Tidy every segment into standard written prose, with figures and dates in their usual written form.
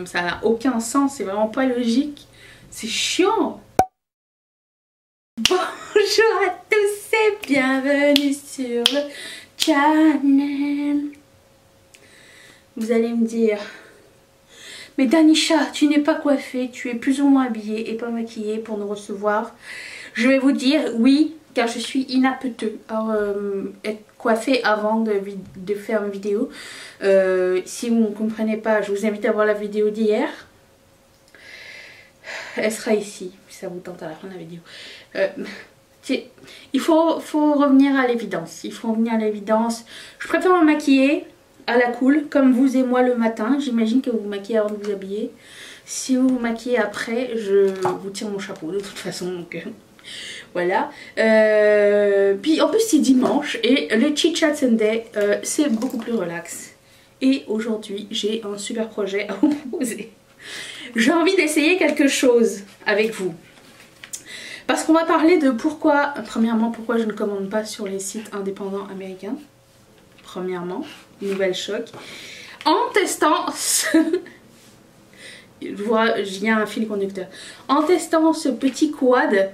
Ça n'a aucun sens, c'est vraiment pas logique. C'est chiant. Bonjour à tous et bienvenue sur le channel. Vous allez me dire, mais Danisha, tu n'es pas coiffée, tu es plus ou moins habillée et pas maquillée pour nous recevoir. Je vais vous dire oui, car je suis inapte à être coiffée avant de faire une vidéo. Si vous ne comprenez pas, je vous invite à voir la vidéo d'hier. Elle sera ici, si ça vous tente à la fin de la vidéo. Il faut revenir à l'évidence. Il faut revenir à l'évidence. Je préfère me maquiller à la cool, comme vous et moi le matin. J'imagine que vous vous maquillez avant de vous habiller. Si vous vous maquillez après, je vous tire mon chapeau de toute façon. Donc, voilà. Puis en plus c'est dimanche et le Chit Chat Sunday, c'est beaucoup plus relax. Et aujourd'hui, j'ai un super projet à vous proposer. J'ai envie d'essayer quelque chose avec vous. Parce qu'on va parler de pourquoi, premièrement, pourquoi je ne commande pas sur les sites indépendants américains. Premièrement, nouvelle choc. En testant ce... Je vois, il y a un fil conducteur. En testant ce petit quad,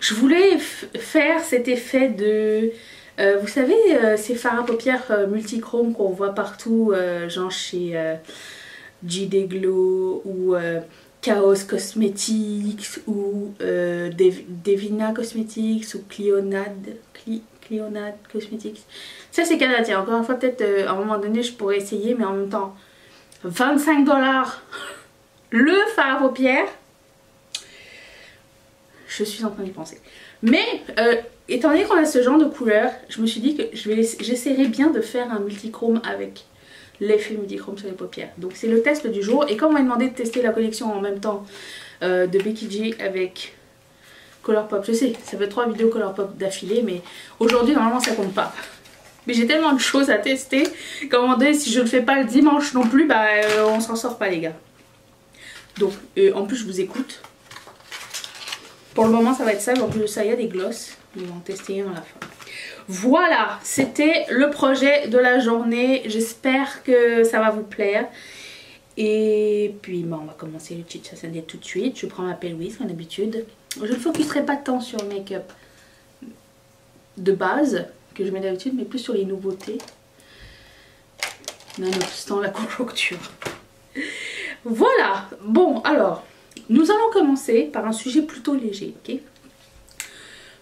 je voulais faire cet effet de... vous savez, ces fards à paupières multichromes qu'on voit partout, genre chez JD Glow ou Chaos Cosmetics ou Devina Cosmetics ou Clionade Cosmetics. Ça c'est canadien. Encore une fois, peut-être à un moment donné je pourrais essayer, mais en même temps 25 $. Le fard à paupières, je suis en train d'y penser. Mais étant donné qu'on a ce genre de couleur, je me suis dit que j'essaierai bien de faire un multichrome avec l'effet multichrome sur les paupières. Donc c'est le test du jour. Et comme on m'a demandé de tester la collection en même temps de Becky G avec Colourpop, je sais, ça fait 3 vidéos Colourpop d'affilée, mais aujourd'hui normalement ça compte pas. Mais j'ai tellement de choses à tester qu'à un moment donné, si je ne le fais pas le dimanche non plus, bah on s'en sort pas les gars. Donc en plus je vous écoute. Pour le moment ça va être ça, en plus de ça il y a des glosses. Ils vont tester un à la fin. Voilà, c'était le projet de la journée. J'espère que ça va vous plaire. Et puis bon, on va commencer le Chit Chat Sunday tout de suite. Je prends ma pelvis comme d'habitude. Je ne focuserai pas tant sur le make-up de base que je mets d'habitude, mais plus sur les nouveautés. Nonobstant la conjoncture. Voilà, bon alors, nous allons commencer par un sujet plutôt léger, ok?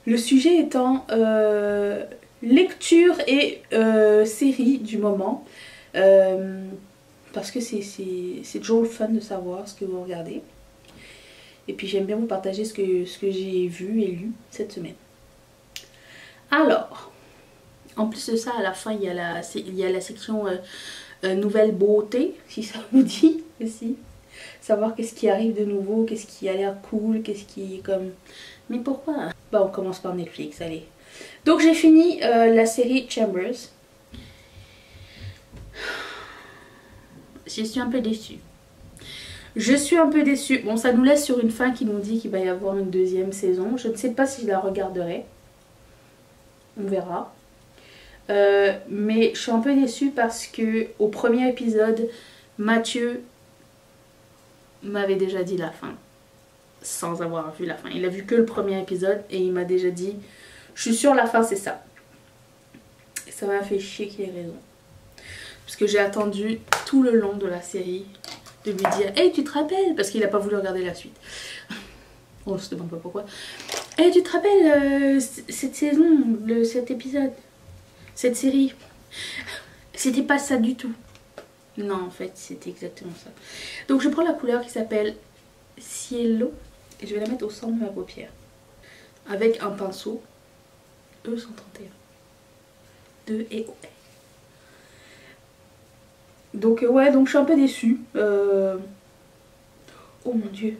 Le sujet étant lecture et série du moment, parce que c'est toujours le fun de savoir ce que vous regardez. Et puis j'aime bien vous partager ce que j'ai vu et lu cette semaine. Alors, en plus de ça, à la fin il y a la section nouvelle beauté, si ça vous dit aussi. Savoir qu'est-ce qui arrive de nouveau, qu'est-ce qui a l'air cool, qu'est-ce qui est comme... Mais pourquoi? Bah on commence par Netflix, allez. Donc j'ai fini la série Chambers. Je suis un peu déçue. Je suis un peu déçue. Bon, ça nous laisse sur une fin qui nous dit qu'il va y avoir une deuxième saison. Je ne sais pas si je la regarderai. On verra. Mais je suis un peu déçue parce que au premier épisode, Mathieu m'avait déjà dit la fin. Sans avoir vu la fin. Il a vu que le premier épisode et il m'a déjà dit je suis sûre la fin c'est ça. Et ça m'a fait chier qu'il ait raison. Parce que j'ai attendu tout le long de la série de lui dire hey tu te rappelles, parce qu'il n'a pas voulu regarder la suite. On se demande pas pourquoi. Hey tu te rappelles cette saison, cet épisode, cette série, c'était pas ça du tout. Non en fait c'était exactement ça. Donc je prends la couleur qui s'appelle Cielo. Et je vais la mettre au centre de ma paupière. Avec un pinceau E131. De EOE. Donc ouais, donc je suis un peu déçue. Oh mon dieu.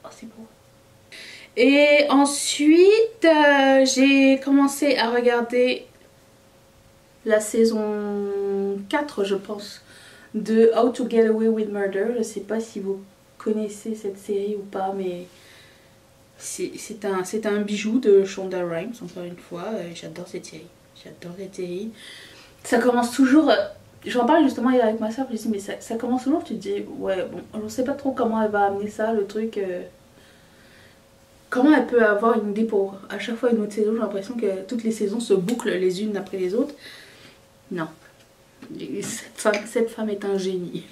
Oh c'est beau. Et ensuite, j'ai commencé à regarder la saison 4, je pense, de How to Get Away with Murder. Je sais pas si vous connaissez cette série ou pas, mais c'est un bijou de Shonda Rhimes, encore une fois. J'adore cette série. J'adore cette série. Ça commence toujours J'en parlais justement hier avec ma soeur, je me dis mais ça commence toujours, tu te dis ouais bon, je sais pas trop comment elle va amener ça, le truc. Comment elle peut avoir une idée pour à chaque fois une autre saison, j'ai l'impression que toutes les saisons se bouclent les unes après les autres. Non. Cette femme est un génie.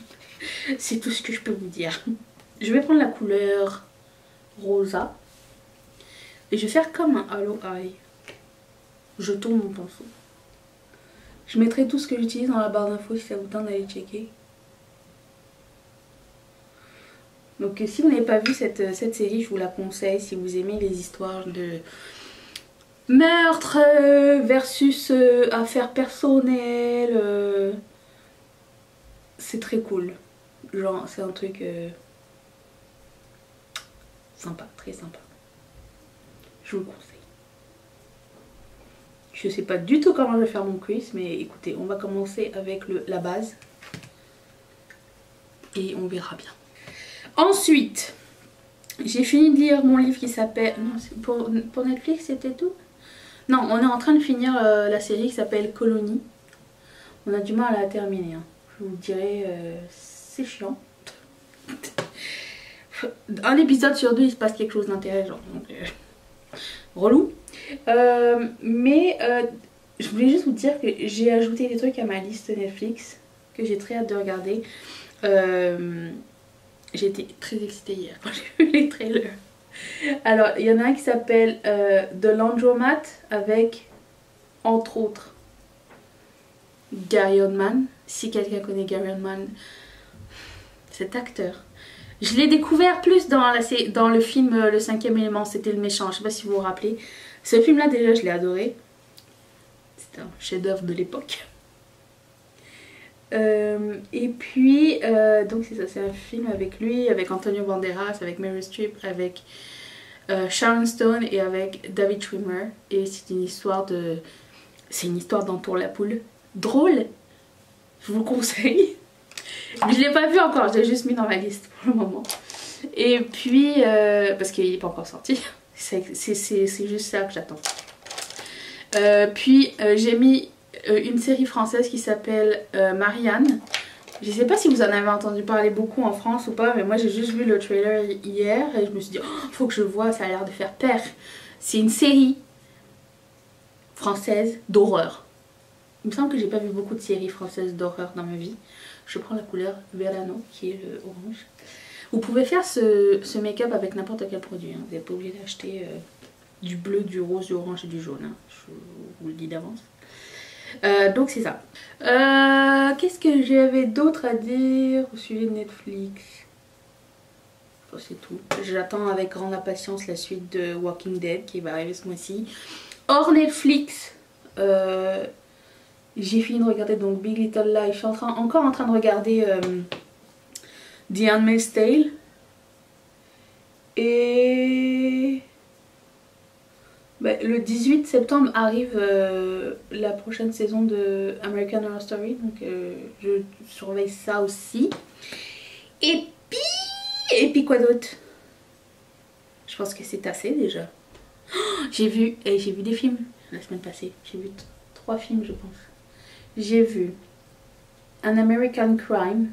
C'est tout ce que je peux vous dire. Je vais prendre la couleur rosa. Et je vais faire comme un Halo Eye. Je tourne mon pinceau. Je mettrai tout ce que j'utilise dans la barre d'infos si ça vous tente d'aller checker. Donc si vous n'avez pas vu cette série, je vous la conseille si vous aimez les histoires de meurtre versus affaires personnelles. C'est très cool. Genre c'est un truc sympa, très sympa. Je vous le conseille. Je sais pas du tout comment je vais faire mon quiz, mais écoutez, on va commencer avec la base. Et on verra bien. Ensuite, j'ai fini de lire mon livre qui s'appelle... Non, pour Netflix, c'était tout? Non, on est en train de finir la série qui s'appelle Colony. On a du mal à la terminer. Hein. Je vous dirais, c'est chiant. Un épisode sur deux, il se passe quelque chose d'intéressant. Donc, relou. Mais je voulais juste vous dire que j'ai ajouté des trucs à ma liste Netflix que j'ai très hâte de regarder. J'ai été très excitée hier quand j'ai vu les trailers. Alors, il y en a un qui s'appelle The Laundromat avec, entre autres, Gary Oldman. Si quelqu'un connaît Gary Oldman, cet acteur. Je l'ai découvert plus dans le film Le 5e élément, c'était le méchant. Je sais pas si vous vous rappelez. Ce film-là, déjà, je l'ai adoré. C'était un chef-d'œuvre de l'époque. Et puis, donc c'est ça, c'est un film avec lui, avec Antonio Banderas, avec Meryl Streep, avec Sharon Stone et avec David Schwimmer. Et c'est une histoire de... C'est une histoire d'Antoine la poule. Drôle. Je vous le conseille. Je l'ai pas vu encore, je l'ai juste mis dans ma liste pour le moment. Et puis, parce qu'il n'est pas encore sorti. C'est juste ça que j'attends. Puis j'ai mis une série française qui s'appelle Marianne. Je sais pas si vous en avez entendu parler beaucoup en France ou pas, mais moi j'ai juste vu le trailer hier et je me suis dit oh, faut que je vois, ça a l'air de faire peur. C'est une série française d'horreur. Il me semble que j'ai pas vu beaucoup de séries françaises d'horreur dans ma vie. Je prends la couleur Verano qui est le orange. Vous pouvez faire ce make-up avec n'importe quel produit, hein. Vous n'êtes pas obligé d'acheter du bleu, du rose, du orange et du jaune, hein. Je vous le dis d'avance. Donc c'est ça. Qu'est-ce que j'avais d'autre à dire au sujet de Netflix? Bon, c'est tout. J'attends avec grande impatience la suite de Walking Dead qui va arriver ce mois-ci. Hors Netflix, j'ai fini de regarder donc Big Little Lies. Je suis encore en train de regarder The Handmaid's Tale. Et... le 18 septembre arrive la prochaine saison de American Horror Story, donc je surveille ça aussi. Et puis quoi d'autre? Je pense que c'est assez déjà. Oh, j'ai vu des films la semaine passée. J'ai vu 3 films je pense. J'ai vu An American Crime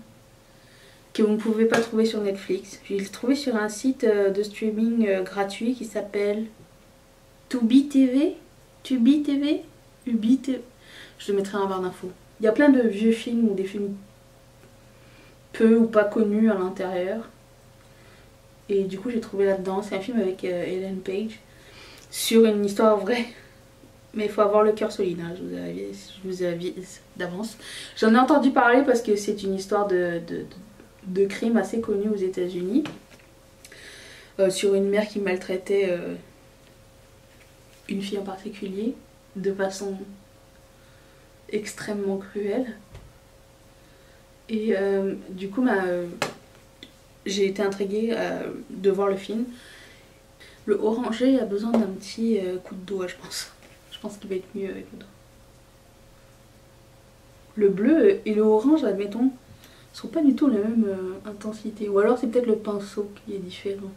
que vous ne pouvez pas trouver sur Netflix. Je l'ai trouvé sur un site de streaming gratuit qui s'appelle Tubi TV, je le mettrai en barre d'infos. Il y a plein de vieux films ou des films peu ou pas connus à l'intérieur. Et du coup j'ai trouvé là-dedans, c'est un film avec Ellen Page sur une histoire vraie. Mais il faut avoir le cœur solide, hein, je vous avise d'avance. J'en ai entendu parler parce que c'est une histoire de crime assez connue aux États-Unis. Sur une mère qui maltraitait une fille en particulier de façon extrêmement cruelle. Et du coup j'ai été intriguée de voir le film. Le orangé a besoin d'un petit coup de doigt je pense. Je pense qu'il va être mieux avec le doigt. Le bleu et le orange admettons sont pas du tout la même intensité. Ou alors c'est peut-être le pinceau qui est différent.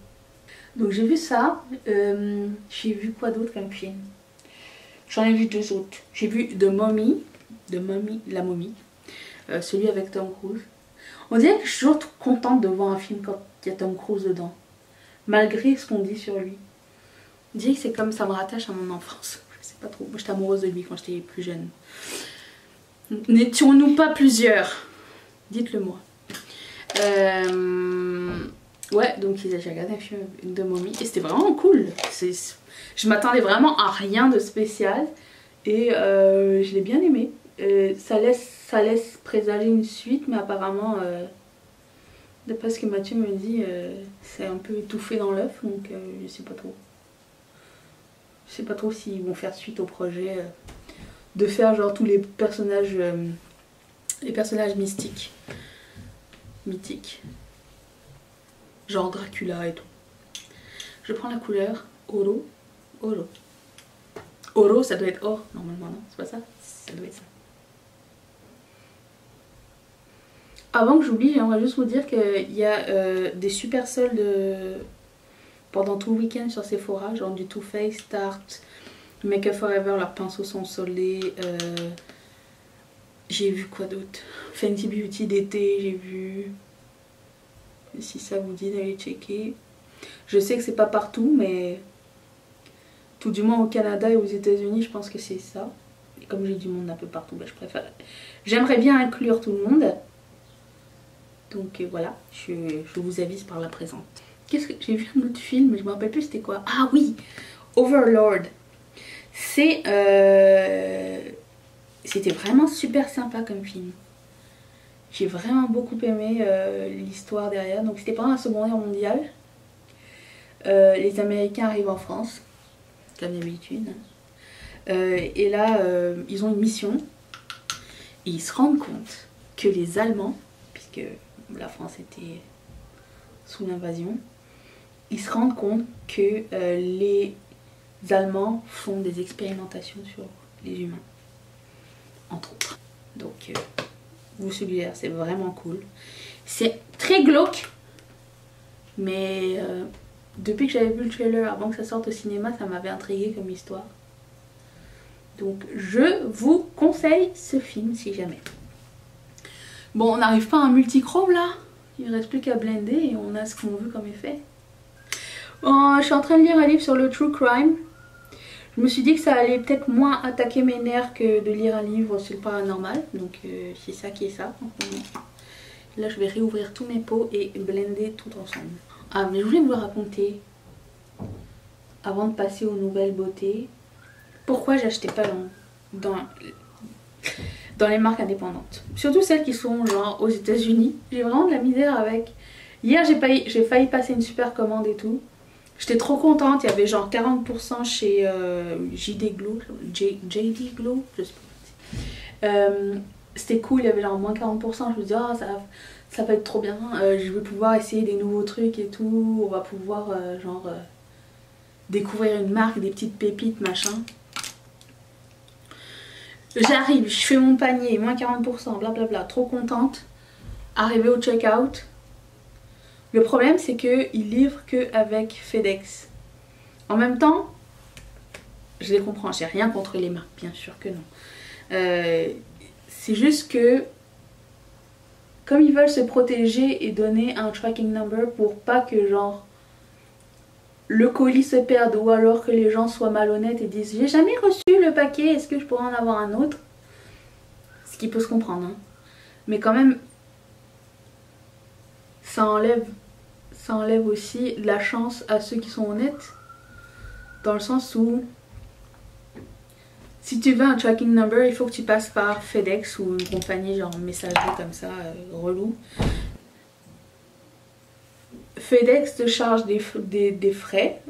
Donc j'ai vu ça. J'ai vu quoi d'autre comme film? J'en ai vu 2 autres. J'ai vu The Mummy, la momie, celui avec Tom Cruise. On dirait que je suis toujours contente de voir un film quand il y a Tom Cruise dedans, malgré ce qu'on dit sur lui. On dirait que c'est comme ça me rattache à mon enfance. Je sais pas trop, moi j'étais amoureuse de lui quand j'étais plus jeune. N'étions-nous pas plusieurs? Dites-le moi. Ouais, donc j'ai regardé un film de momie et c'était vraiment cool. Je m'attendais vraiment à rien de spécial et je l'ai bien aimé. Ça laisse présager une suite, mais apparemment, d'après ce que Mathieu me dit, c'est un peu étouffé dans l'œuf, donc je sais pas trop. Je sais pas trop s'ils vont faire suite au projet de faire genre tous les personnages mythiques. Genre Dracula et tout. Je prends la couleur Oro. Oro, ça doit être or normalement, non? C'est pas ça? Ça doit être ça. Avant que j'oublie, j'aimerais juste vous dire qu'il y a des super soldes pendant tout le week-end sur Sephora, genre du Too Faced, Tarte, Make Up Forever, leurs pinceaux sont soldés. J'ai vu quoi d'autre? Fenty Beauty d'été, j'ai vu. Si ça vous dit d'aller checker. Je sais que c'est pas partout, mais tout du moins au Canada et aux États-Unis, je pense que c'est ça. Et comme j'ai du monde un peu partout, bah, je préfère. J'aimerais bien inclure tout le monde. Donc voilà, je vous avise par la présente. Qu'est-ce que j'ai vu un autre film, mais je me rappelle plus c'était quoi. Ah oui, Overlord. C'était vraiment super sympa comme film. J'ai vraiment beaucoup aimé l'histoire derrière. Donc c'était pendant la Seconde Guerre mondiale. Les Américains arrivent en France, comme d'habitude. Et là, ils ont une mission. Et ils se rendent compte que les Allemands, puisque la France était sous l'invasion, ils se rendent compte que les Allemands font des expérimentations sur les humains, entre autres. Donc, vous suggère, c'est vraiment cool. C'est très glauque, mais depuis que j'avais vu le trailer avant que ça sorte au cinéma, ça m'avait intrigué comme histoire. Donc, je vous conseille ce film si jamais. Bon, on n'arrive pas à un multichrome là. Il ne reste plus qu'à blender et on a ce qu'on veut comme effet. Bon, je suis en train de lire un livre sur le true crime. Je me suis dit que ça allait peut-être moins attaquer mes nerfs que de lire un livre sur le paranormal. Donc c'est ça qui est ça. Là je vais réouvrir tous mes pots et blender tout ensemble. Ah mais je voulais vous raconter, avant de passer aux nouvelles beautés, pourquoi j'achetais pas dans les marques indépendantes. Surtout celles qui sont genre aux États-Unis. J'ai vraiment de la misère avec. Hier j'ai failli passer une super commande et tout. J'étais trop contente, il y avait genre 40% chez JD Glow, JD Glow, je sais pas. C'était cool, il y avait genre moins 40%, je me dis oh, ça va être trop bien, je vais pouvoir essayer des nouveaux trucs et tout, on va pouvoir découvrir une marque, des petites pépites, machin. J'arrive, je fais mon panier, moins 40%, blablabla, trop contente. Arrivé au check-out. Le problème c'est qu'ils livrent qu'avec FedEx. En même temps, je les comprends, j'ai rien contre les marques, bien sûr que non. C'est juste que, comme ils veulent se protéger et donner un tracking number pour pas que genre le colis se perde ou alors que les gens soient malhonnêtes et disent j'ai jamais reçu le paquet, est-ce que je pourrais en avoir un autre? Ce qui peut se comprendre, hein. Mais quand même, ça enlève aussi la chance à ceux qui sont honnêtes, dans le sens où si tu veux un tracking number, il faut que tu passes par FedEx ou une compagnie genre messagerie comme ça, relou. FedEx te charge des frais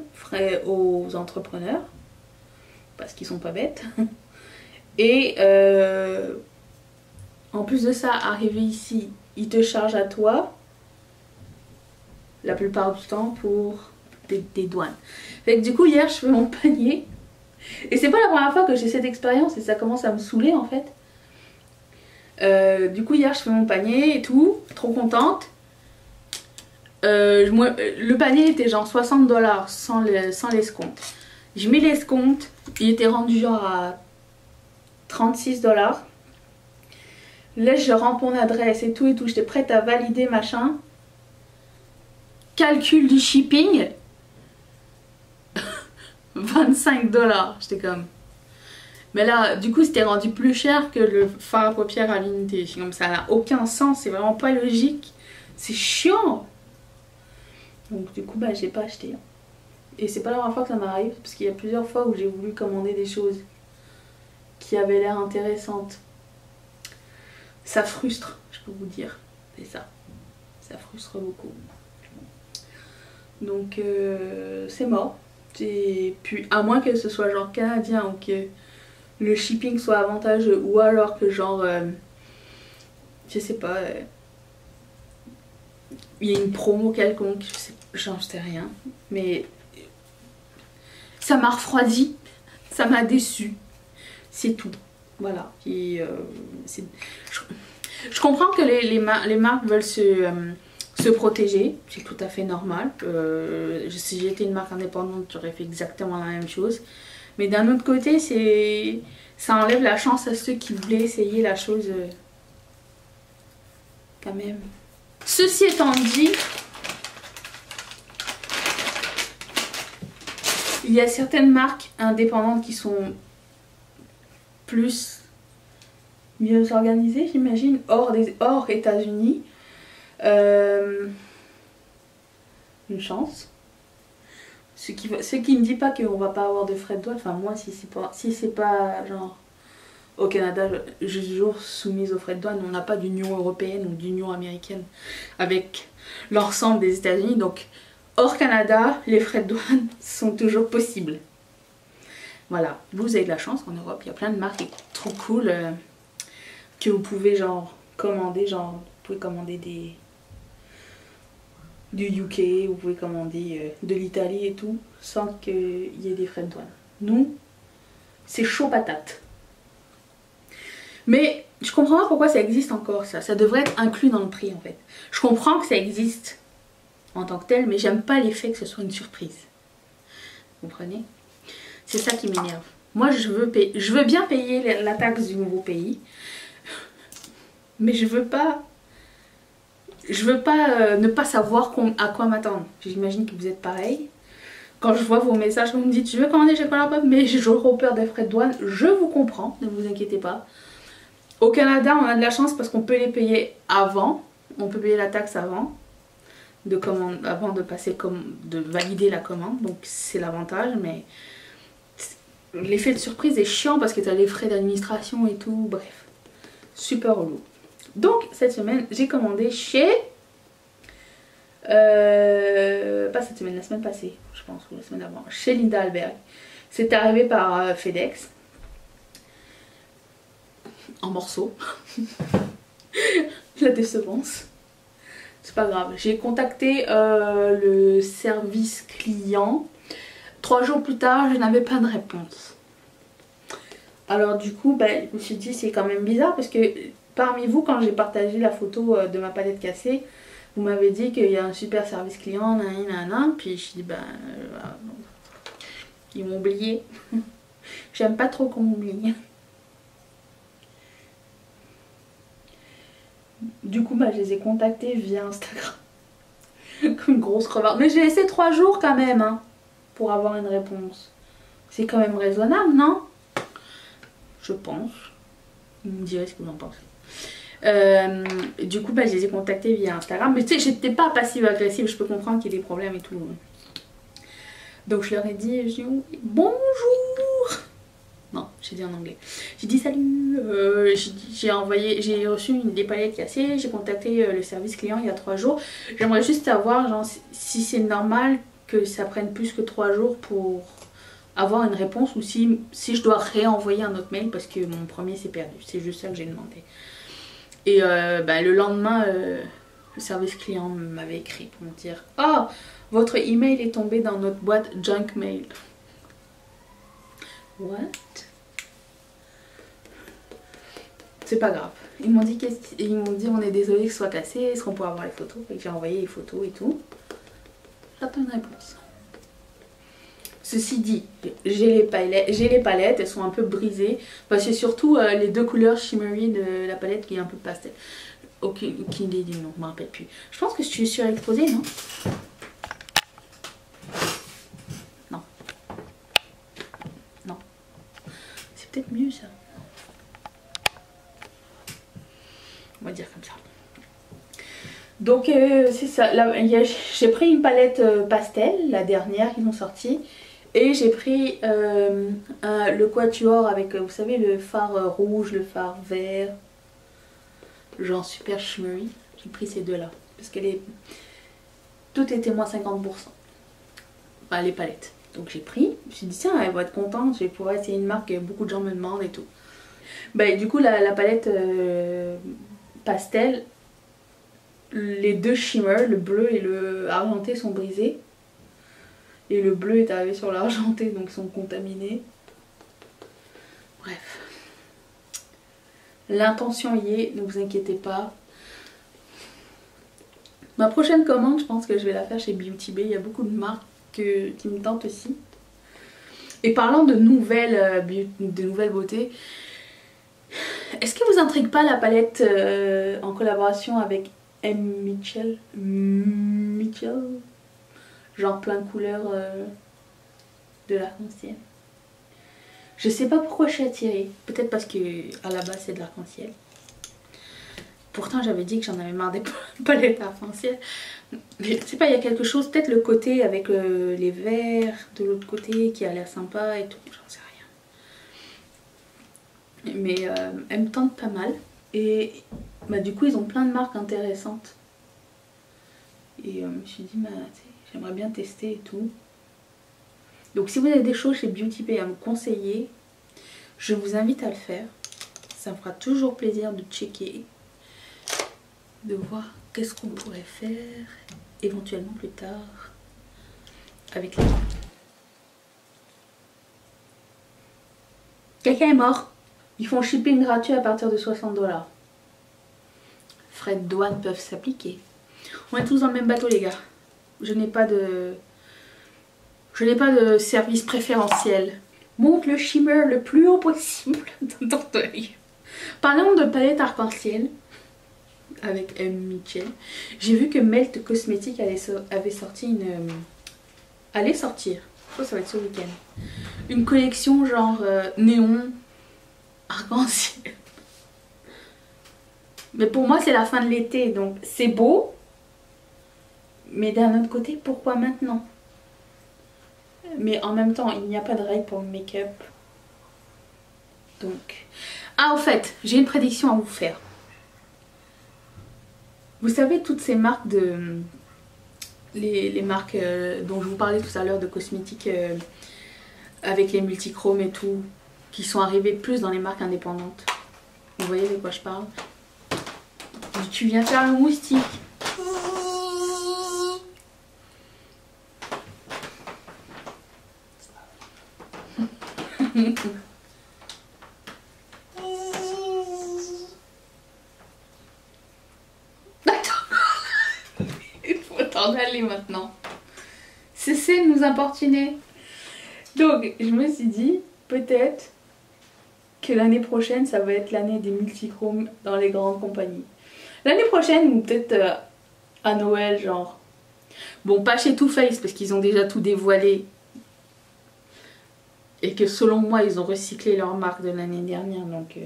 aux entrepreneurs, parce qu'ils sont pas bêtes. Et en plus de ça, arrivé ici, ils te chargent à toi la plupart du temps pour des douanes. Fait que du coup hier je fais mon panier et c'est pas la première fois que j'ai cette expérience et ça commence à me saouler en fait. Du coup hier je fais mon panier et tout, trop contente. Le panier était genre 60$ sans l'escompte. Je mets l'escompte, il était rendu genre à 36$. Là, je rentre mon adresse et tout, j'étais prête à valider, machin. Calcul du shipping. 25 $. J'étais comme... Mais là, du coup, c'était rendu plus cher que le fard à paupières à l'unité. Comme ça n'a aucun sens, c'est vraiment pas logique. C'est chiant. Donc du coup, bah, j'ai pas acheté. Et c'est pas la première fois que ça m'arrive, parce qu'il y a plusieurs fois où j'ai voulu commander des choses qui avaient l'air intéressantes. Ça frustre, je peux vous dire. C'est ça. Ça frustre beaucoup. Donc c'est mort. Et puis à moins que ce soit genre canadien ou que le shipping soit avantageux, ou alors que genre je sais pas, il y a une promo quelconque, j'en sais rien, mais ça m'a refroidi, ça m'a déçu, c'est tout. Voilà. Et, je comprends que les marques veulent se protéger, c'est tout à fait normal. Si j'étais une marque indépendante, j'aurais fait exactement la même chose. Mais d'un autre côté, ça enlève la chance à ceux qui voulaient essayer la chose quand même. Ceci étant dit, il y a certaines marques indépendantes qui sont mieux organisées, j'imagine, hors États-Unis. Une chance. Ce qui ne dit pas qu'on va pas avoir de frais de douane. Enfin, moi, si c'est pas genre au Canada, je suis toujours soumise aux frais de douane. On n'a pas d'Union européenne ou d'Union américaine avec l'ensemble des États-Unis. Donc, hors Canada, les frais de douane sont toujours possibles. Voilà, vous avez de la chance en Europe. Il y a plein de marques trop cool que vous pouvez genre commander. Genre, vous pouvez commander du UK, vous pouvez commander de l'Italie et tout, sans qu'il y ait des frais de douane. Nous, c'est chaud patate. Mais je comprends pas pourquoi ça existe encore, ça. Ça devrait être inclus dans le prix, en fait. Je comprends que ça existe en tant que tel, mais j'aime pas l'effet que ce soit une surprise. Vous comprenez? C'est ça qui m'énerve. Moi, je veux bien payer la taxe du nouveau pays, mais je veux pas ne pas savoir à quoi m'attendre. J'imagine que vous êtes pareil. Quand je vois vos messages, vous me dites je veux commander chez Colourpop, mais j'aurais peur des frais de douane. Je vous comprends, ne vous inquiétez pas. Au Canada, on a de la chance parce qu'on peut les payer avant. On peut payer la taxe avant de valider la commande. Donc c'est l'avantage, mais l'effet de surprise est chiant parce que tu as les frais d'administration et tout. Bref, super relou. Donc cette semaine j'ai commandé chez pas cette semaine, la semaine passée je pense, ou la semaine avant, chez Linda Alberg. C'est arrivé par FedEx en morceaux. La décevance, c'est pas grave. J'ai contacté le service client. 3 jours plus tard, je n'avais pas de réponse. Alors du coup, je me suis dit c'est quand même bizarre parce que parmi vous, quand j'ai partagé la photo de ma palette cassée, vous m'avez dit qu'il y a un super service client, nanana, puis je dis ils m'ont oublié. J'aime pas trop qu'on m'oublie. Du coup, je les ai contactés via Instagram. Comme une grosse crevarde. Mais j'ai laissé 3 jours quand même, hein, pour avoir une réponse. C'est quand même raisonnable, non? Je pense. Vous me direz ce que vous en pensez. Du coup, je les ai contactés via Instagram. Mais tu sais, j'étais pas passive-agressive. Je peux comprendre qu'il y ait des problèmes et tout. Donc je leur ai dit, bonjour. Non, j'ai dit en anglais. J'ai dit salut. J'ai reçu des palettes cassées. J'ai contacté le service client il y a 3 jours. J'aimerais juste savoir genre, si c'est normal que ça prenne plus que 3 jours pour avoir une réponse, ou si je dois réenvoyer un autre mail parce que mon premier s'est perdu. C'est juste ça que j'ai demandé. Et le lendemain, le service client m'avait écrit pour me dire « Oh, votre email est tombé dans notre boîte junk mail. » What? C'est pas grave. Ils m'ont dit on est désolé que ce soit cassé, est-ce qu'on peut avoir les photos? Et j'ai envoyé les photos et tout. J'attends une réponse. Ceci dit, j'ai les palettes, elles sont un peu brisées. Enfin, c'est surtout les deux couleurs shimmery de la palette qui est un peu pastel. Aucune idée du nom, je me rappelle plus. Je pense que je suis surexposée, non? Non. Non. C'est peut-être mieux ça. On va dire comme ça. Donc c'est ça. J'ai pris une palette pastel, la dernière qu'ils ont sortie. Et j'ai pris le quatuor avec, vous savez, le fard rouge, le fard vert. Genre super shimmery. J'ai pris ces deux là. Parce que tout était moins 50%. Enfin les palettes. Donc j'ai pris. Je me suis dit tiens elle va être contente. Je vais pouvoir essayer une marque que beaucoup de gens me demandent et tout. Bah du coup la palette pastel. Les deux shimmers, le bleu et le argenté sont brisés. Et le bleu est arrivé sur l'argenté donc ils sont contaminés. Bref. L'intention y est, ne vous inquiétez pas. Ma prochaine commande, je pense que je vais la faire chez Beauty Bay. Il y a beaucoup de marques qui me tentent aussi. Et parlant de nouvelles beautés, est-ce que vous intrigue pas la palette en collaboration avec M. Mitchell? Genre plein de couleurs de l'arc-en-ciel. Je sais pas pourquoi je suis attirée. Peut-être parce que à la base c'est de l'arc-en-ciel. Pourtant j'avais dit que j'en avais marre des palettes arc-en-ciel. Mais je sais pas, il y a quelque chose, peut-être le côté avec les verts de l'autre côté qui a l'air sympa et tout, j'en sais rien. Mais elle me tente pas mal. Et bah, du coup ils ont plein de marques intéressantes. Et je me suis dit bah, j'aimerais bien tester et tout. Donc si vous avez des choses chez Beauty Bay à me conseiller, je vous invite à le faire. Ça me fera toujours plaisir de checker, de voir qu'est-ce qu'on pourrait faire éventuellement plus tard avec l'équipe. Quelqu'un est mort. Ils font shipping gratuit à partir de 60 $. Frais de douane peuvent s'appliquer. On est tous dans le même bateau les gars. Je n'ai pas de service préférentiel. Monte le shimmer le plus haut possible dans ton œil. Parlons de palette arc-en-ciel avec M. Mitchell. J'ai vu que Melt Cosmetics avait sorti une... allait sortir. Je crois que ça va être ce week-end. Une collection genre néon arc-en-ciel. Mais pour moi c'est la fin de l'été donc c'est beau. Mais d'un autre côté pourquoi maintenant? Mais en même temps, il n'y a pas de règle pour le make-up. Donc... Ah, au fait, j'ai une prédiction à vous faire. Vous savez, toutes ces marques de... Les marques dont je vous parlais tout à l'heure de cosmétiques avec les multichromes et tout, qui sont arrivées plus dans les marques indépendantes. Vous voyez de quoi je parle? Tu viens faire le moustique. Il faut t'en aller maintenant. Cessez de nous importuner. Donc je me suis dit peut-être que l'année prochaine ça va être l'année des multichromes dans les grandes compagnies. L'année prochaine ou peut-être à Noël genre. Bon pas chez Too Faced parce qu'ils ont déjà tout dévoilé. Et que selon moi ils ont recyclé leur marque de l'année dernière donc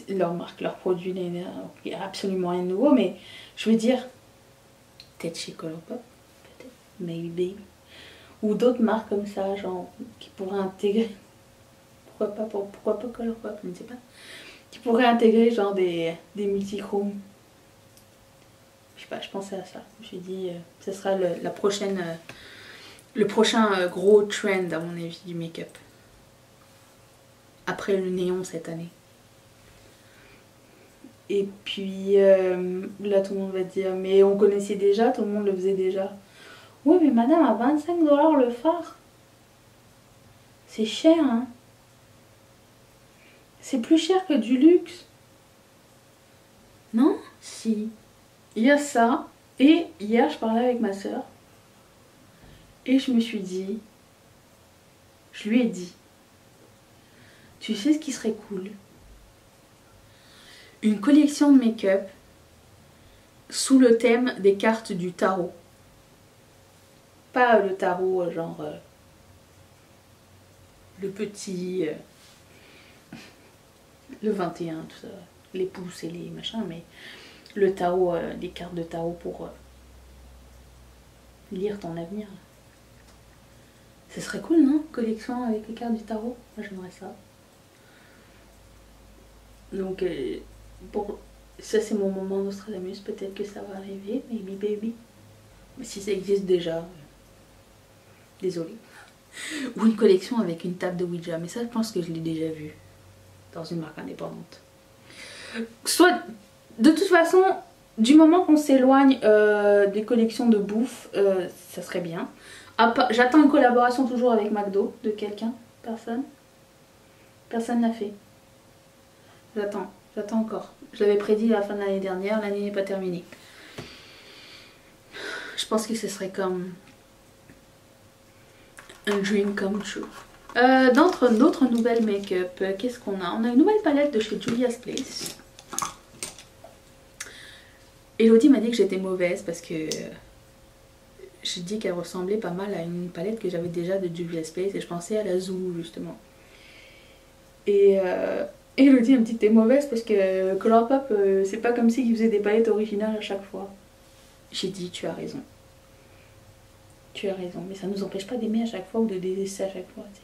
leur marque, leur produit l'année dernière, il n'y a absolument rien de nouveau mais je veux dire peut-être chez Colourpop, peut-être, maybe, ou d'autres marques comme ça genre qui pourraient intégrer, pourquoi pas Colourpop, je ne sais pas, qui pourraient intégrer genre des multichromes. Je sais pas, je pensais à ça, je me suis dit ce sera la prochaine... le prochain gros trend à mon avis du make-up. Après le néon cette année. Et puis là tout le monde va dire mais on connaissait déjà, tout le monde le faisait déjà. Oui mais madame à 25 $ le fard. C'est cher hein. C'est plus cher que du luxe. Non? Si. Il y a ça. Et hier je parlais avec ma soeur. Et je me suis dit, je lui ai dit, tu sais ce qui serait cool? Une collection de make-up sous le thème des cartes du tarot. Pas le tarot genre le petit, le 21, tout ça, les pouces et les machins, mais le tarot, des cartes de tarot pour lire ton avenir. Ce serait cool, non? Collection avec les cartes du tarot. Moi j'aimerais ça. Donc pour ça c'est mon moment Nostradamus, peut-être que ça va arriver, maybe baby. Mais si ça existe déjà, désolée. Ou une collection avec une table de Ouija, mais ça je pense que je l'ai déjà vu dans une marque indépendante. Soit, de toute façon, du moment qu'on s'éloigne des collections de bouffe, ça serait bien. J'attends une collaboration toujours avec McDo de quelqu'un. Personne. Personne n'a fait. J'attends encore. Je l'avais prédit à la fin de l'année dernière, l'année n'est pas terminée. Je pense que ce serait comme un dream come true. D'entre d'autres nouvelles make-up, qu'est-ce qu'on a? On a une nouvelle palette de chez Juvia's Place. Elodie m'a dit que j'étais mauvaise parce que j'ai dit qu'elle ressemblait pas mal à une palette que j'avais déjà de Juvia's Place et je pensais à la Zulu justement. Et Elodie me dit que t'es mauvaise parce que Colourpop c'est pas comme si ils faisaient des palettes originales à chaque fois. J'ai dit tu as raison. Tu as raison, mais ça nous empêche pas d'aimer à chaque fois ou de détester à chaque fois. T'sais.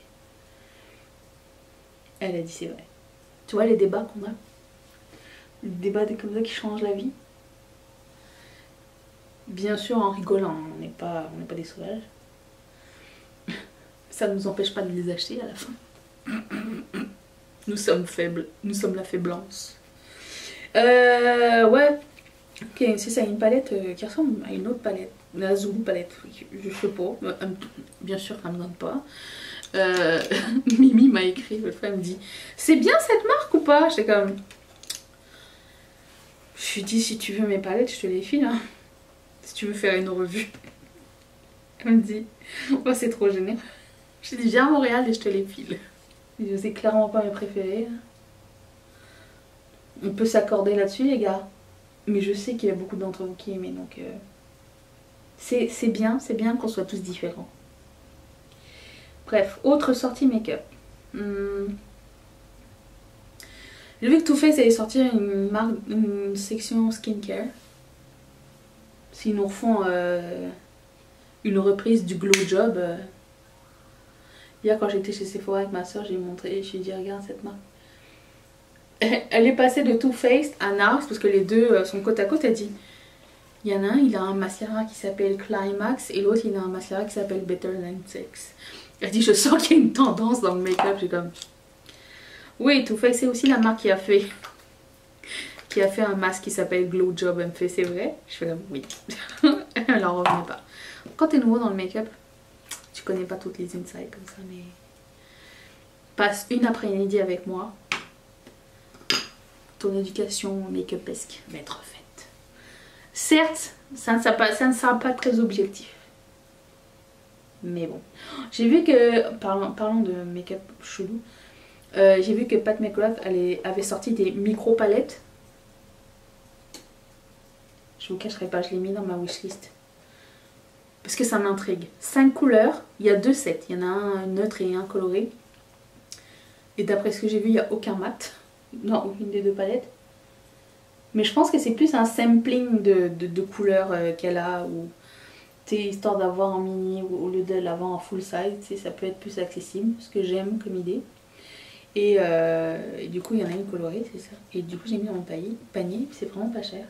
Elle a dit c'est vrai. Tu vois les débats qu'on a? Les débats comme ça qui changent la vie. Bien sûr en rigolant, on n'est pas des sauvages. Ça ne nous empêche pas de les acheter à la fin. Nous sommes faibles, nous sommes la faiblance. Ouais, ok, c'est ça, une palette qui ressemble à une autre palette. La Zulu palette, je sais pas, bien sûr ça me donne pas. Mimi m'a écrit, l'autre fois elle me dit c'est bien cette marque ou pas? J'étais comme, je lui dis si tu veux mes palettes je te les file hein. Si tu veux faire une revue. Elle me dit oh, c'est trop généreux. Je lui dis viens à Montréal et je te les file. C'est clairement pas mes préférés. On peut s'accorder là-dessus les gars. Mais je sais qu'il y a beaucoup d'entre vous qui aiment donc c'est bien qu'on soit tous différents. Bref, autre sortie make-up. J'ai vu que Too Faced allait sortir une section skincare. S'ils nous refont une reprise du Glow Job. Hier quand j'étais chez Sephora avec ma soeur, j'ai montré, je lui ai dit regarde cette marque. Elle est passée de Too Faced à NARS parce que les deux sont côte à côte. Elle dit il y en a un, il a un mascara qui s'appelle Climax et l'autre il a un mascara qui s'appelle Better Than Sex. Elle dit je sens qu'il y a une tendance dans le make-up. J'ai comme oui, Too Faced c'est aussi la marque qui a fait un masque qui s'appelle Glow Job. Elle me fait c'est vrai? Je fais comme oui. Elle en revenait pas. Quand t'es nouveau dans le make-up, tu connais pas toutes les insights comme ça, mais passe une après-midi avec moi. Ton éducation make-upesque va être faite. Certes, ça ne sera pas très objectif. Mais bon. J'ai vu que, parlons de make-up chelou, j'ai vu que Pat McGrath avait sorti des micro-palettes. Je vous cacherai pas, je l'ai mis dans ma wishlist. Parce que ça m'intrigue. 5 couleurs, il y a 2 sets. Il y en a un neutre et un coloré. Et d'après ce que j'ai vu, il n'y a aucun mat. Non, aucune des deux palettes. Mais je pense que c'est plus un sampling de couleurs qu'elle a. Ou histoire d'avoir en mini au lieu de l'avoir en full size. Ça peut être plus accessible. Ce que j'aime comme idée. Et du coup, il y en a une colorée, c'est ça. Et du coup, j'ai mis dans mon panier. C'est vraiment pas cher.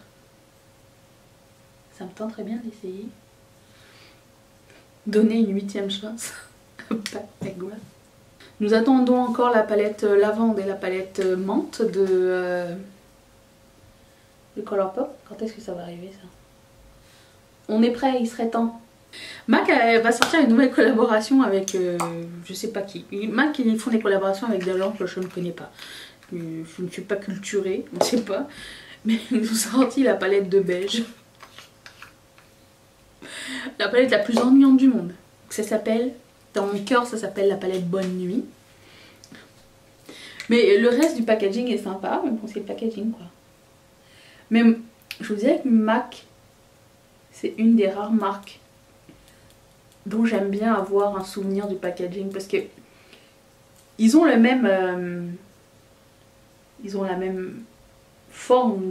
Ça me tente très bien d'essayer. Donner une 8e chance. Pas de Nous attendons encore la palette lavande et la palette menthe de Colourpop. Quand est-ce que ça va arriver ça? On est prêt, il serait temps. MAC va sortir une nouvelle collaboration avec je sais pas qui. MAC ils font des collaborations avec des gens que je ne connais pas. Je ne suis pas culturée, je ne sais pas. Mais ils ont sorti la palette de beige. La palette la plus ennuyante du monde. Ça s'appelle, dans mon cœur, ça s'appelle la palette Bonne Nuit. Mais le reste du packaging est sympa, mais bon, c'est le packaging quoi. Mais je vous dirais que MAC, c'est une des rares marques dont j'aime bien avoir un souvenir du packaging parce que ils ont la même forme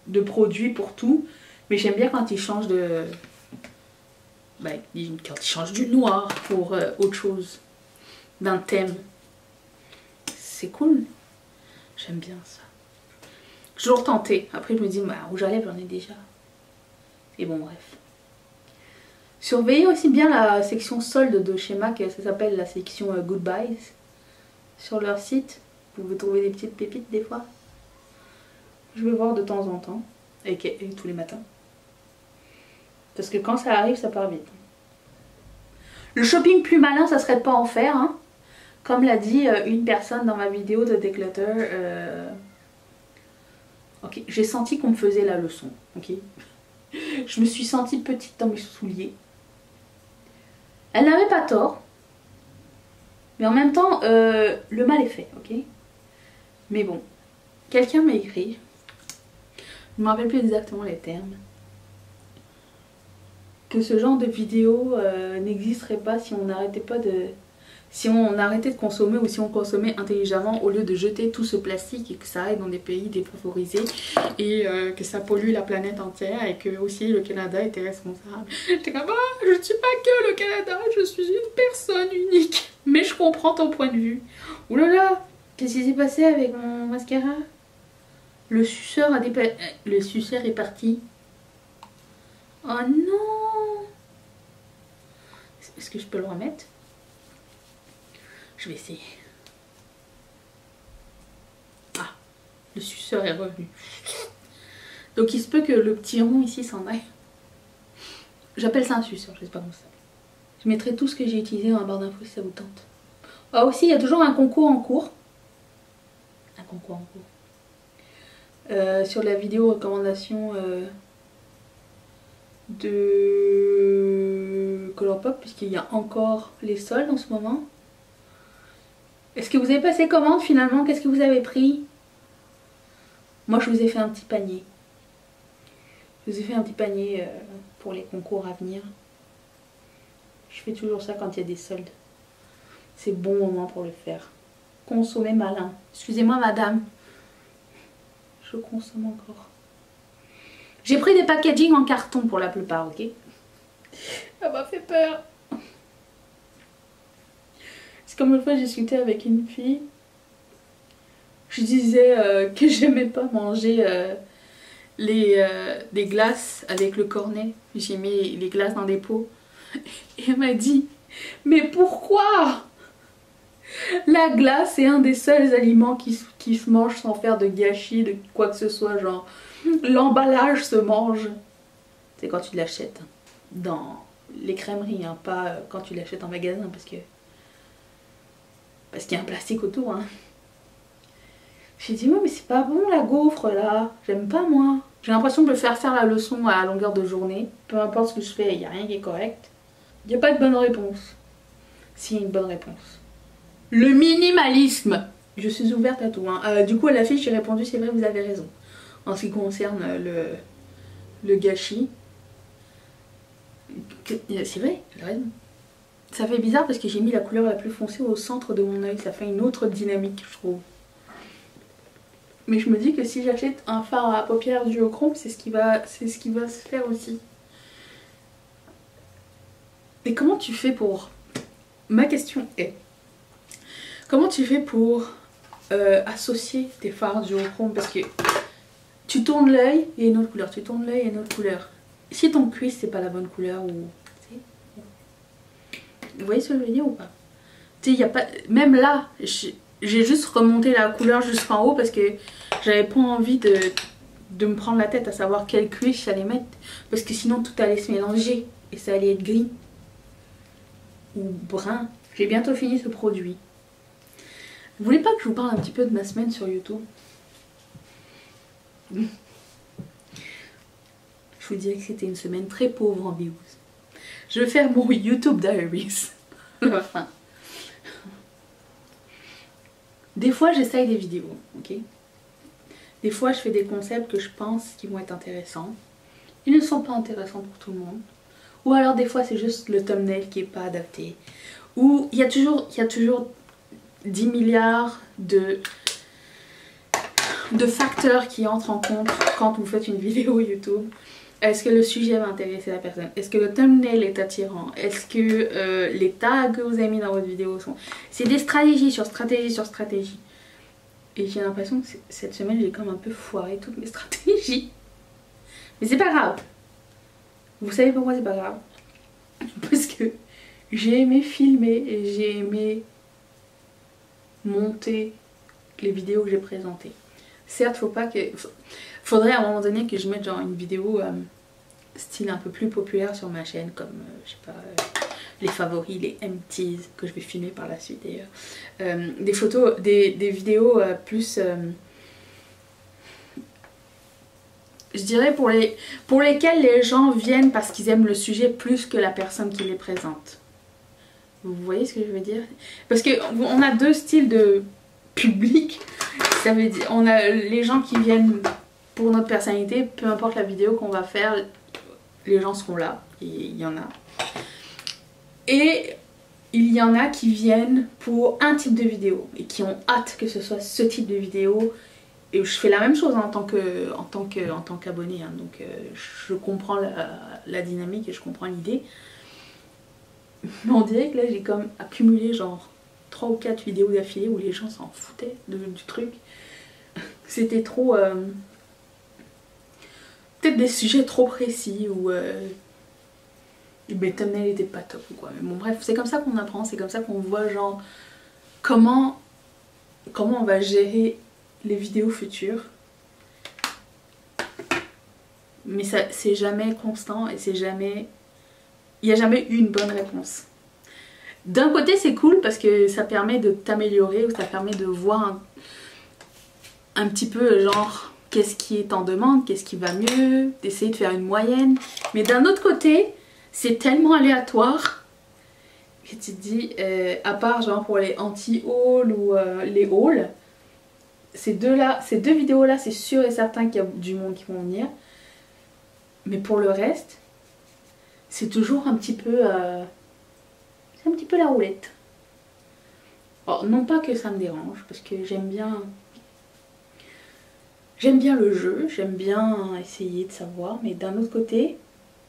de produit pour tout, mais j'aime bien quand ils changent de quand ils changent du noir pour autre chose, d'un thème. C'est cool, j'aime bien ça. Toujours tenté. Après je me dis bah, rouge à lèvres j'en ai déjà. Et bon bref. Surveillez aussi bien la section solde de chez MAC, ça s'appelle la section Goodbyes. Sur leur site, vous pouvez trouver des petites pépites des fois. Je vais voir de temps en temps, et tous les matins. Parce que quand ça arrive, ça part vite. Le shopping plus malin, ça serait de pas en faire. Hein. Comme l'a dit une personne dans ma vidéo de Declutter. Ok, j'ai senti qu'on me faisait la leçon. Ok. Je me suis sentie petite dans mes souliers. Elle n'avait pas tort. Mais en même temps, le mal est fait. Ok. Mais bon, quelqu'un m'a écrit. Je ne me rappelle plus exactement les termes. Que ce genre de vidéo n'existerait pas si on n'arrêtait pas de... Si on arrêtait de consommer ou si on consommait intelligemment au lieu de jeter tout ce plastique et que ça aille dans des pays défavorisés et que ça pollue la planète entière et que aussi le Canada était responsable. J'étais comme ah, je ne suis pas que le Canada, je suis une personne unique. Mais je comprends ton point de vue. Ouh là là, qu'est-ce qui s'est passé avec mon mascara? Le suceur le suceur est parti. Oh non! Est-ce que je peux le remettre? Je vais essayer. Ah, le suceur est revenu. Donc il se peut que le petit rond ici s'en aille. J'appelle ça un suceur, je sais pas comment ça s'appelle. Je mettrai tout ce que j'ai utilisé dans la barre d'infos si ça vous tente. Ah aussi, il y a toujours un concours en cours. Un concours en cours. Sur la vidéo recommandation de Colourpop, puisqu'il y a encore les soldes en ce moment. Est-ce que vous avez passé commande finalement? Qu'est-ce que vous avez pris? Moi je vous ai fait un petit panier. Je vous ai fait un petit panier pour les concours à venir. Je fais toujours ça quand il y a des soldes. C'est le bon moment pour le faire. Consommez malin. Excusez-moi madame. Je consomme encore. J'ai pris des packaging en carton pour la plupart, ok? Ça m'a fait peur. C'est comme une fois j'ai discuté avec une fille. Je disais que j'aimais pas manger les glaces avec le cornet. J'ai mis les glaces dans des pots. Et elle m'a dit, mais pourquoi? La glace est un des seuls aliments qui se mange sans faire de gâchis, de quoi que ce soit, genre l'emballage se mange. C'est quand tu l'achètes dans les crèmeries, hein, pas quand tu l'achètes en magasin parce qu'il y a un plastique autour. Hein. J'ai dit ouais mais c'est pas bon la gaufre là, j'aime pas moi. J'ai l'impression de me faire la leçon à longueur de journée. Peu importe ce que je fais, il n'y a rien qui est correct. Il n'y a pas de bonne réponse. Si, il y a une bonne réponse. Le minimalisme. Je suis ouverte à tout. Hein. Du coup à la fille j'ai répondu c'est vrai vous avez raison. En ce qui concerne le gâchis. C'est vrai, j'ai raison. Ça fait bizarre parce que j'ai mis la couleur la plus foncée au centre de mon œil. Ça fait une autre dynamique je trouve. Mais je me dis que si j'achète un fard à paupières duochrome, c'est ce qui va se faire aussi. Et comment tu fais pour... Ma question est... Comment tu fais pour associer tes fards duochrome? Parce que tu tournes l'œil et une autre couleur, tu tournes l'œil et une autre couleur. Si ton cuisse c'est pas la bonne couleur ou... Vous voyez ce que je veux dire ou pas? Tu sais, il y a pas... Même là, j'ai juste remonté la couleur jusqu'en haut parce que j'avais pas envie de me prendre la tête à savoir quelle cuisse j'allais mettre. Parce que sinon tout allait se mélanger et ça allait être gris. Ou brun. J'ai bientôt fini ce produit. Vous voulez pas que je vous parle un petit peu de ma semaine sur YouTube? Je vous dirais que c'était une semaine très pauvre en views. Je vais faire mon YouTube Diaries. Enfin. Des fois j'essaye des vidéos, ok? Des fois je fais des concepts que je pense qui vont être intéressants. Ils ne sont pas intéressants pour tout le monde. Ou alors des fois c'est juste le thumbnail qui n'est pas adapté. Ou il y a toujours 10 milliards de facteurs qui entrent en compte quand vous faites une vidéo YouTube. Est-ce que le sujet va intéresser la personne? Est-ce que le thumbnail est attirant? Est-ce que les tags que vous avez mis dans votre vidéo sont... C'est des stratégies sur stratégie sur stratégie. Et j'ai l'impression que cette semaine j'ai comme un peu foiré toutes mes stratégies. Mais c'est pas grave. Vous savez pourquoi c'est pas grave? Parce que j'ai aimé filmer et j'ai aimé monter les vidéos que j'ai présentées. Certes, faudrait à un moment donné que je mette genre une vidéo style un peu plus populaire sur ma chaîne, comme je sais pas, les favoris, les empties que je vais filmer par la suite d'ailleurs. Des photos, des vidéos plus... je dirais pour lesquelles les gens viennent parce qu'ils aiment le sujet plus que la personne qui les présente. Vous voyez ce que je veux dire? Parce qu'on a deux styles de public. Ça veut dire, on a les gens qui viennent pour notre personnalité, peu importe la vidéo qu'on va faire, les gens seront là. Et il y en a. Et il y en a qui viennent pour un type de vidéo et qui ont hâte que ce soit ce type de vidéo. Et je fais la même chose en tant qu'abonné, hein. Donc je comprends la dynamique et je comprends l'idée. Mais on dirait que là j'ai comme accumulé genre 3 ou 4 vidéos d'affilée où les gens s'en foutaient du truc. C'était trop... peut-être des sujets trop précis ou... mes thumbnails n'étaient pas top ou quoi. Mais bon bref, c'est comme ça qu'on apprend, c'est comme ça qu'on voit genre comment on va gérer les vidéos futures. Mais ça c'est jamais constant et c'est jamais... Il n'y a jamais une bonne réponse. D'un côté c'est cool parce que ça permet de t'améliorer ou ça permet de voir un petit peu genre qu'est-ce qui est en demande, qu'est-ce qui va mieux, d'essayer de faire une moyenne. Mais d'un autre côté c'est tellement aléatoire que tu te dis, à part genre pour les anti-hauls ou les hauls, ces deux vidéos là c'est sûr et certain qu'il y a du monde qui vont venir. Mais pour le reste, c'est toujours un petit peu... c'est un petit peu la roulette. Alors, non pas que ça me dérange, parce que j'aime bien le jeu, j'aime bien essayer de savoir, mais d'un autre côté,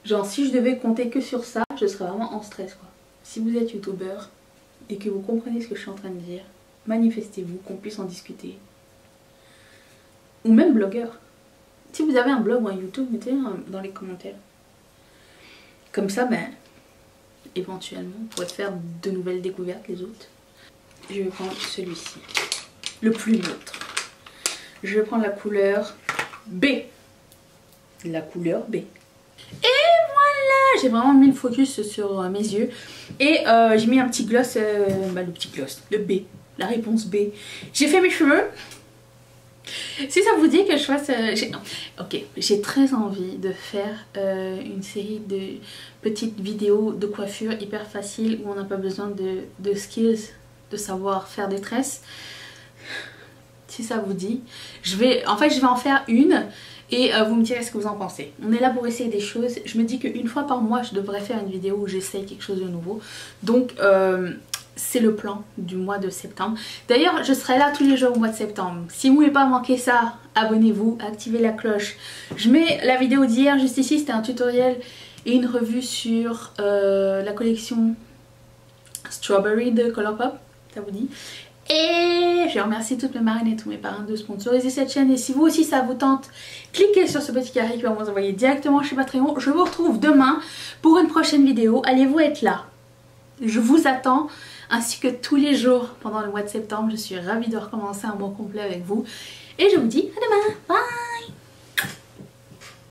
genre si je devais compter que sur ça, je serais vraiment en stress quoi. Si vous êtes youtubeur et que vous comprenez ce que je suis en train de dire, manifestez-vous, qu'on puisse en discuter. Ou même blogueur. Si vous avez un blog ou un YouTube, mettez-le dans les commentaires. Comme ça, ben, éventuellement, on pourrait faire de nouvelles découvertes les autres. Je vais prendre celui-ci, le plus neutre. Je vais prendre la couleur B. La couleur B. Et voilà, j'ai vraiment mis le focus sur mes yeux. Et j'ai mis un petit gloss, le petit gloss, le B, la réponse B. J'ai fait mes cheveux. Si ça vous dit que je fasse... ok, j'ai très envie de faire une série de petites vidéos de coiffure hyper faciles où on n'a pas besoin de skills, de savoir faire des tresses. Si ça vous dit, je vais en faire une et vous me direz ce que vous en pensez. On est là pour essayer des choses. Je me dis qu'une fois par mois, je devrais faire une vidéo où j'essaye quelque chose de nouveau. Donc... c'est le plan du mois de septembre. D'ailleurs, je serai là tous les jours au mois de septembre. Si vous ne voulez pas manquer ça, abonnez-vous, activez la cloche. Je mets la vidéo d'hier juste ici, c'était un tutoriel et une revue sur la collection Strawberry de Colourpop, ça vous dit. Et je remercie toutes mes marraines et tous mes parrains de sponsoriser cette chaîne. Et si vous aussi ça vous tente, cliquez sur ce petit carré qui va vous envoyer directement chez Patreon. Je vous retrouve demain pour une prochaine vidéo. Allez-vous être là? Je vous attends. Ainsi que tous les jours pendant le mois de septembre. Je suis ravie de recommencer un mois complet avec vous. Et je vous dis à demain. Bye!